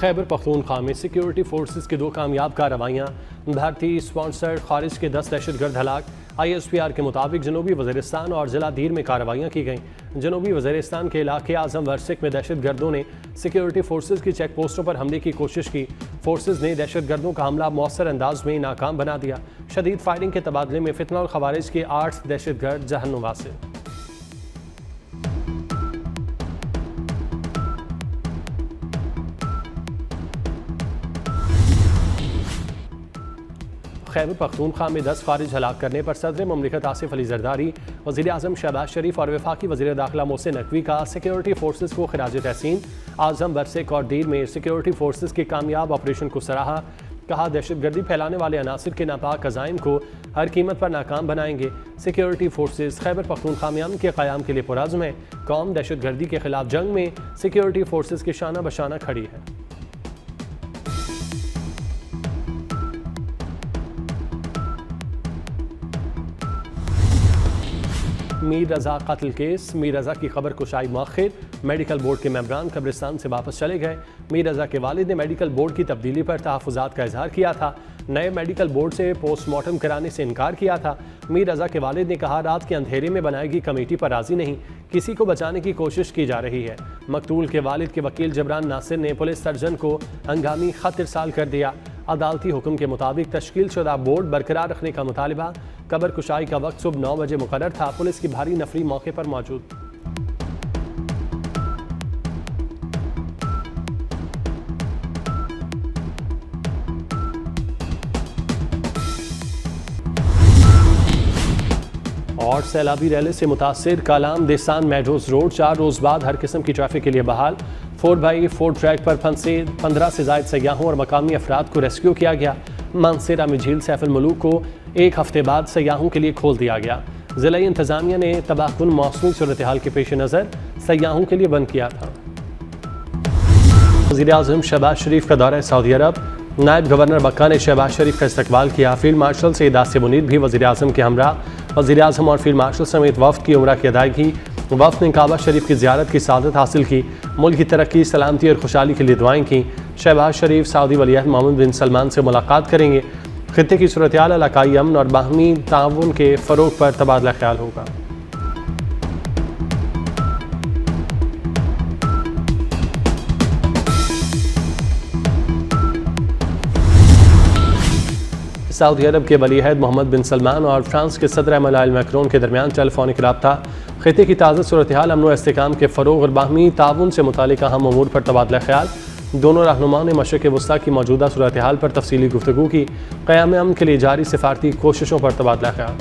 खैबर पख्तूनख्वा में security forces की 2 कामयाब कार्रवाइयाँ। भारतीय स्पॉन्सर्ड खारिज के 10 दहशतगर्द हलाक। ISPR के मुताबिक जनूबी वज़ीरिस्तान और ज़िला दीर में कार्रवाइयाँ की गईं। जनूबी वज़ीरिस्तान के इलाके आज़म वर्सिक में दहशतगर्दों ने सिक्योरिटी फोर्सेस की चेक पोस्टों पर हमले की कोशिश की। फोर्सेस ने दहशतगर्दों का हमला मौसर अंदाज में नाकाम बना दिया। शदीद फायरिंग के तबादले में फितना और खवारिज के 8 दहशतगर्द जहन्नुम वासिल। खैबर पख्तूनख्वा में 10 खारिज हलाक करने पर सदर ममलिकत आसिफ अली जरदारी, वज़ीर आज़म शहबाज शरीफ और वफाकी वज़ीर दाखिला मोहसिन नकवी का सिक्योरिटी फोर्सेस को खिराज तहसीन। आज़म वर्सिक और दीर में सिक्योरिटी फोर्सेस के कामयाब ऑपरेशन को सराहा। कहा, दहशतगर्दी फैलाने वाले अनासिर के नापाक अज़ाइम को हर कीमत पर नाकाम बनाएंगे। सिक्योरिटी फोर्सेस खैबर पख्तूनख्वा में अमन के क़याम के लिए पुरज़्म है। कौम दहशतगर्दी के खिलाफ जंग में सिक्योरिटी फोर्सेस की शाना बशाना खड़ी है। मीर रज़ा कत्ल केस। मीर रज़ा की खबर कुशाई मौखिर। मेडिकल बोर्ड के मेंबरान कब्रिस्तान से वापस चले गए। मीर रज़ा के वालिद ने मेडिकल बोर्ड की तब्दीली पर तहफ़्फ़ुज़ात का इजहार किया था। नए मेडिकल बोर्ड से पोस्टमार्टम कराने से इनकार किया था। मीर रज़ा के वालिद ने कहा, रात के अंधेरे में बनाएगी कमेटी पर राज़ी नहीं, किसी को बचाने की कोशिश की जा रही है। मकतूल के वालिद के वकील जबरान नासिर ने पुलिस सर्जन को हंगामी खत इरसाल कर दिया। अदालती हुक्म के मुताबिक तश्कील शुदा बोर्ड बरकरार रखने का मुतालबा। कबर कुशाई का वक्त सुबह 9 बजे मुकर्रर था। पुलिस की भारी नफरी मौके पर मौजूद। और सैलाबी रैली से मुतासिर कालाम देसान मेडोज रोड 4 रोज़ बाद हर किस्म की ट्रैफिक के लिए बहाल। 4x4 ट्रैक पर फंसे 15 से ज़ायद सयाहों और मकामी अफराद को रेस्क्यू किया गया। मानसेरा में झील सैफुल मलूक को 1 हफ्ते बाद सयाहों के लिए खोल दिया गया। ज़िला इंतज़ामिया ने तबाहकुन मौसमी सूरत हाल के पेश नज़र सयाहों के लिए बंद किया था। वज़ीर आज़म शहबाज शरीफ का दौरा सऊदी अरब। नायब गवर्नर मक्का ने शहबाज शरीफ का इस्तकबाल किया। फील्ड मार्शल सईद आसिम मुनीर भी वज़ीर आज़म के हमरा। वज़ीर आज़म और फील्ड मार्शल समेत वफ़द की उम्रा की अदायगी। वफ़द ने काबा शरीफ की ज़ियारत की सादत हासिल की। मुल्क की तरक्की, सलामती और खुशहाली के लिए दुआएँ की। शहबाज शरीफ सऊदी वलीअहद मोहम्मद बिन सलमान से मुलाकात करेंगे। खित्ते की सूरत हाल, इलाकाई अमन और बाहमी ताउन के फ़रोग पर तबादला ख्याल होगा। सऊदी अरब के वलीअहद मोहम्मद बिन सलमान और फ्रांस के सदर इमैनुअल मैक्रोन के दरमियान टेलीफोनिक रब्ता। खित्ते की ताज़ा सूरत हाल, अमन व इस्तेहकाम के फ़रोग और बाहमी ताउन से मुतालिक अहम अमूर पर तबादला ख्याल। दोनों रहनुमाओं ने मशरिक़ वस्ता की मौजूदा सूरत हाल पर तफसीली गुफ्तगू की। क़याम अमन के लिए जारी सिफारती कोशिशों पर तबादला ख्याल।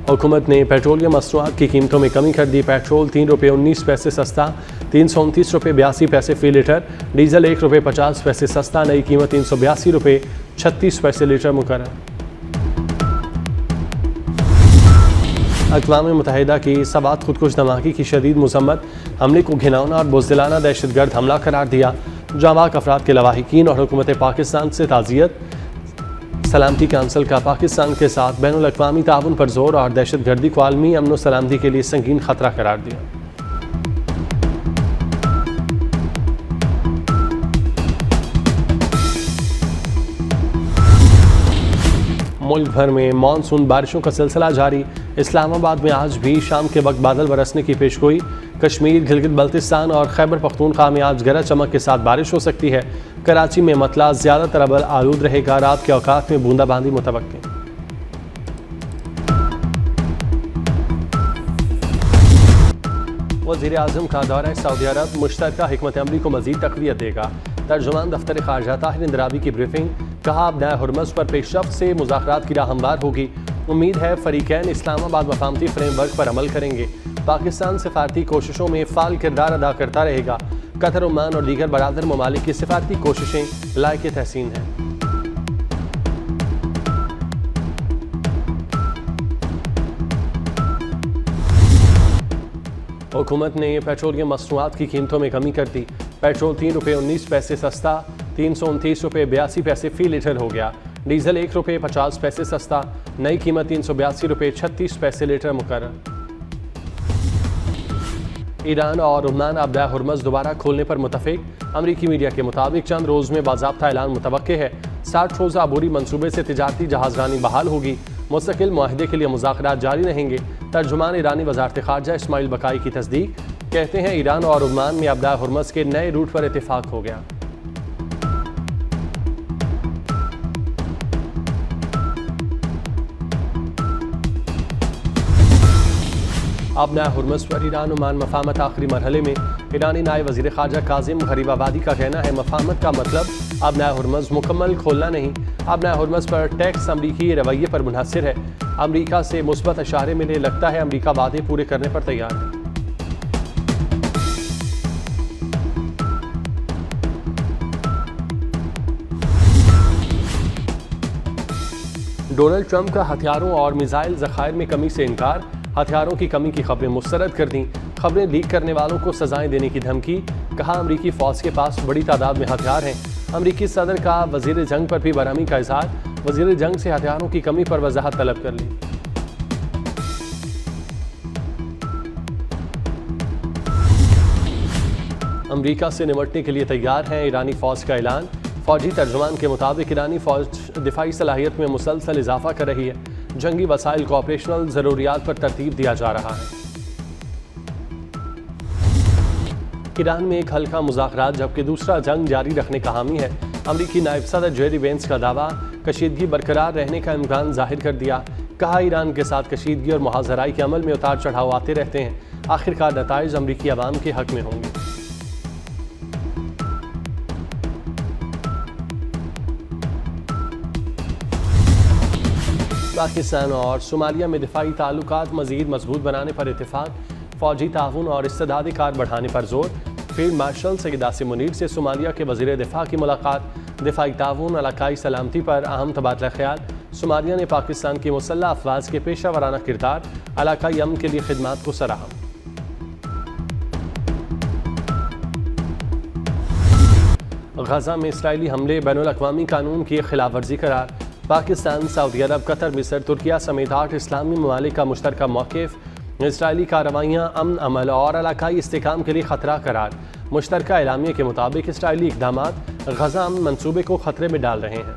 हुकूमत ने पेट्रोलियम मसनूआत की कीमतों में कमी कर दी। पेट्रोल 3 रुपये 19 पैसे सस्ता, 329 रुपये 82 पैसे फ़ी लीटर। डीजल 1 रुपये 50 पैसे सस्ता, नई कीमत 382 रुपये 36 पैसे लीटर मुकर्रर। अक़वाम मुत्तहिदा की सबात खुदकुश धमाके की शदीद मज़म्मत। हमले को घिनौना और बुज़दिलाना दहशतगर्द हमला करार दिया। जाबाक अफराद के लवाहिकीन और हुकूमत पाकिस्तान से ताज़ियत। सलामती काउंसिल का पाकिस्तान के साथ बैनुल अक़वामी ताउन पर जोर और दहशतगर्दी को आलमी अमन व सलामती के लिए संगीन खतरा करार दिया। मुल्क भर में मानसून बारिशों का सिलसिला जारी। इस्लामाबाद में आज भी शाम के वक्त बादल बरसने की पेशगोई। कश्मीर, गिलगित बल्तिस्तान और खैबर पख्तूनख्वा में आज गरज चमक के साथ बारिश हो सकती है। कराची में मतला ज़्यादातर अबल आलूद रहेगा। रात के औकात में बूंदाबांदी मुतवक्किल। वज़ीर आज़म का दौरा सऊदी अरब मुश्तरका हिकमत अमली को मज़ीद तक़वियत देगा। तर्जुमान दफ्तर ख़ारजा ताहिर इंदिराबी की ब्रीफिंग। कहा, अब नया हुर्मज़ पर पेशरफ्त से मुज़ाकरात की राह हमवार होगी। उम्मीद है फ़रीक़ैन इस्लामाबाद मफ़ाहमती फ्रेमवर्क पर अमल करेंगे। पाकिस्तान सिफारती कोशिशों में फ़ाल किरदार अदा करता रहेगा। कतर, ओमान और दीगर बरादर ममालिक की सिफारती कोशिशें लायक तहसीन हैं। हुकूमत ने पेट्रोलियम मसनूआत की कीमतों में कमी कर दी। पेट्रोल 3 रुपये 19 पैसे सस्ता, 329 रुपये 82 पैसे फ़ी लीटर हो गया। डीजल ₹1.50 सस्ता, नई कीमत ₹382.36 लीटर मुकर्रर। ईरान और उम्मान आबदा हुर्मज़ दोबारा खोलने पर मुतफिक। अमरीकी मीडिया के मुताबिक चंद रोज़ में बाज़ाब्ता ऐलान मुतवक्के है। 60 रोज़ा अबूरी मंसूबे से तिजारती जहाज़रानी बहाल होगी। मुस्तकिल मुआहदे के लिए मुज़ाकरात जारी रहेंगे। तर्जुमान ईरानी वज़ारत ख़ारजा इस्माइल बकाई की तस्दीक, कहते हैं ईरान और उम्मान में आबदा हुर्मज़ के नए रूट पर इत्तेफाक हो गया। आबदा हुर्मज़ पर ईरान ओमान मफाहमत आखिरी मरहले में। ईरानी नायब वज़ीर ख़ारजा काज़िम गरीबाबादी का कहना है, मफाहमत का मतलब आबदा हुर्मज़ मुकम्मल खोलना नहीं। आबदा हुर्मज़ पर टैक्स अमरीकी रवैये पर मुनहसर है। अमरीका से मुस्बत इशारे मिले, लगता है अमरीका वादे पूरे करने पर तैयार है। डोनाल्ड ट्रंप का हथियारों और मिसाइल ज़खायर में कमी से इनकार। हथियारों की कमी की खबरें मुस्तरद कर दी। खबरें लीक करने वालों को सजाएं देने की धमकी। कहा, अमरीकी फौज के पास बड़ी तादाद में हथियार हैं। अमरीकी सदर का वजीर जंग पर भी बरहमी का इजहार। वजीर जंग से हथियारों की कमी पर वजाहत तलब कर ली। अमरीका से निपटने के लिए तैयार है ईरानी फौज का ऐलान। फौजी तर्जुमान के मुताबिक ईरानी फौज दिफाई सलाहियत में मुसलसल इजाफा कर रही है। जंगी वसाइल को ऑपरेशनल ज़रूरियात पर तरतीब दिया जा रहा है। ईरान में एक हल्का मुज़ाकरात जबकि दूसरा जंग जारी रखने का हामी है। अमरीकी नायब सदर जेरी वेंस का दावा, कशीदगी बरकरार रहने का इम्कान जाहिर कर दिया। कहा, ईरान के साथ कशीदगी और मुहाज़राई के अमल में उतार चढ़ाव आते रहते हैं। आखिरकार नताइज अमरीकी अवाम के हक में होंगे। पाकिस्तान और सोमालिया में दिफाई ताल्लुकात मज़ीद मजबूत बनाने पर इत्तेफाक। फ़ौजी ताउन और इस्तेदादी कार बढ़ाने पर जोर। फील्ड मार्शल सईद आसिम मुनीर से सोमालिया के वज़ीर दिफा की मुलाकात। दिफाई ताउन, इलाकाई सलामती पर अहम तबादला ख्याल। सोमालिया ने पाकिस्तान की मुसल्लह अफवाज के पेशा वराना किरदार, इलाकाई अमन के लिए खिदमात को सराहा। गजा में इसराइली हमले बैनुल-अक़वामी कानून की खिलाफ वर्जी करार। पाकिस्तान, सऊदी अरब, कतर, मिस्र, तुर्किया समेत 8 इस्लामी ममालिक का मुश्तरका मौक़िफ़। इसराइली कार्रवाइयाँ अमन, अमल और इलाकाई इस्तेहकाम के लिए ख़तरा करार। मुश्तरका एलामिया के मुताबिक इसराइली इक़दामात गजा अमन मंसूबे को ख़तरे में डाल रहे हैं।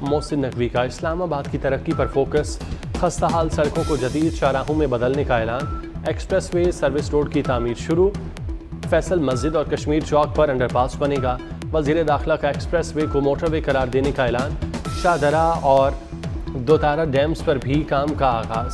मोहसिन नकवी का इस्लामाबाद की तरक्की पर फोकस। खस्ता हाल सड़कों को जदीद शाहराहों में बदलने का ऐलान। एक्सप्रेस वे सर्विस रोड की तामीर शुरू। फैसल मस्जिद और कश्मीर चौक पर अंडरपास बनेगा। वज़ीर दाखिला का एक्सप्रेस वे को मोटरवे करार देने का ऐलान। शाहदरा और दोतारा डैम्स पर भी काम का आगाज।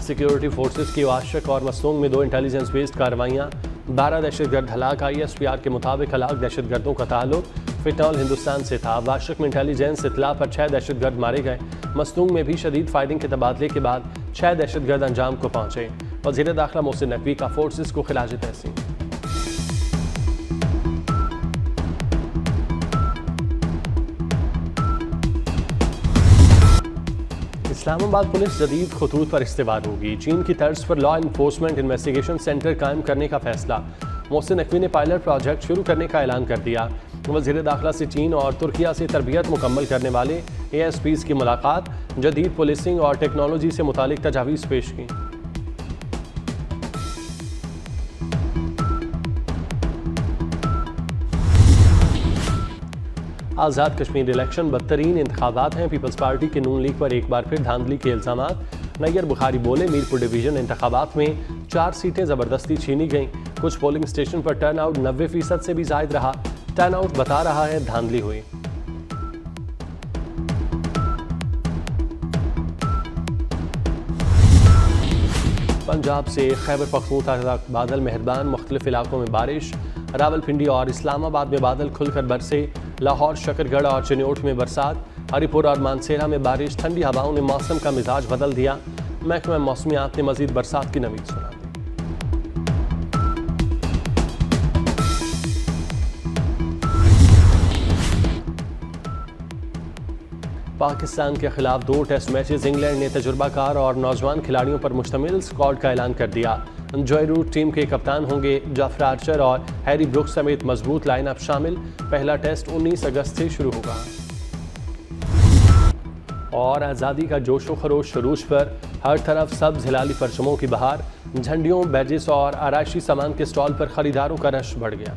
सिक्योरिटी फोर्सेस की वाशक और मस्तूंग में 2 इंटेलिजेंस बेस्ड कार्रवाइयाँ। 12 दहशतगर्द हलाक। ISPR के मुताबिक हलाक दहशतगर्दों का ताल्लुक फिटनॉल हिंदुस्तान से था। वाशक में इंटेलिजेंस इतला पर 6 दहशतगर्द मारे गए। मस्तूंग में भी शदीद फायरिंग के तबादले के बाद 6 दहशतगर्द अंजाम को पहुंचे। वज़ीर दाखिला मोहसिन नकवी का फोर्सेस को खिलाज तहसीन। इस्लामाबाद पुलिस जदीद खतूत पर इस्तेवार होगी। चीन की तर्ज पर लॉ इन्फोर्समेंट इन्वेस्टिगेशन सेंटर कायम करने का फैसला। मोहसिन नकवी ने पायलट प्रोजेक्ट शुरू करने का ऐलान कर दिया। वज़ीर दाखिला से चीन और तुर्किया से तरबियत मुकम्मल करने वाले ASPs की मुलाकात। जदीद पुलिसिंग और टेक्नोलॉजी से मुतालिक तजावीज़ पेश की। आज़ाद कश्मीर इलेक्शन बदतरीन इंतखाबात हैं। पीपल्स पार्टी के नून लीग पर एक बार फिर धांधली के इल्ज़ामात। नैयर बुखारी बोले, मीरपुर डिवीजन इंतखाबात में 4 सीटें ज़बरदस्ती छीनी गईं। कुछ पोलिंग स्टेशन पर टर्न आउट 90% से भी ज़ायद रहा। टर्न आउट बता रहा है धांधली हुई। पंजाब से खैबर पख्तूनख्वा तक बादल मेहरबान। मुख्तलिफ इलाकों में बारिश। रावलपिंडी और इस्लामाबाद में बादल खुलकर बरसे। लाहौर, शकरगढ़ और चिन्योट में बरसात। हरिपुर और मानसेरा में बारिश। ठंडी हवाओं ने मौसम का मिजाज बदल दिया। महकमा मौसमियात ने मजीद बरसात की नवीद सुना दी। पाकिस्तान के खिलाफ 2 टेस्ट मैचेस। इंग्लैंड ने तजुर्बाकार और नौजवान खिलाड़ियों पर मुश्तमिल स्क्वाड का ऐलान कर दिया। जॉय रूट टीम के कप्तान होंगे। जाफर आर्चर और हैरी ब्रुक्स समेत मजबूत लाइनअप शामिल। पहला टेस्ट 19 अगस्त से शुरू होगा। और आज़ादी का जोशो खरोश शुरूज पर हर तरफ सब्ज हिलाली परचमों की बहार। झंडियों, बैजेस और आराइशी सामान के स्टॉल पर खरीदारों का रश बढ़ गया।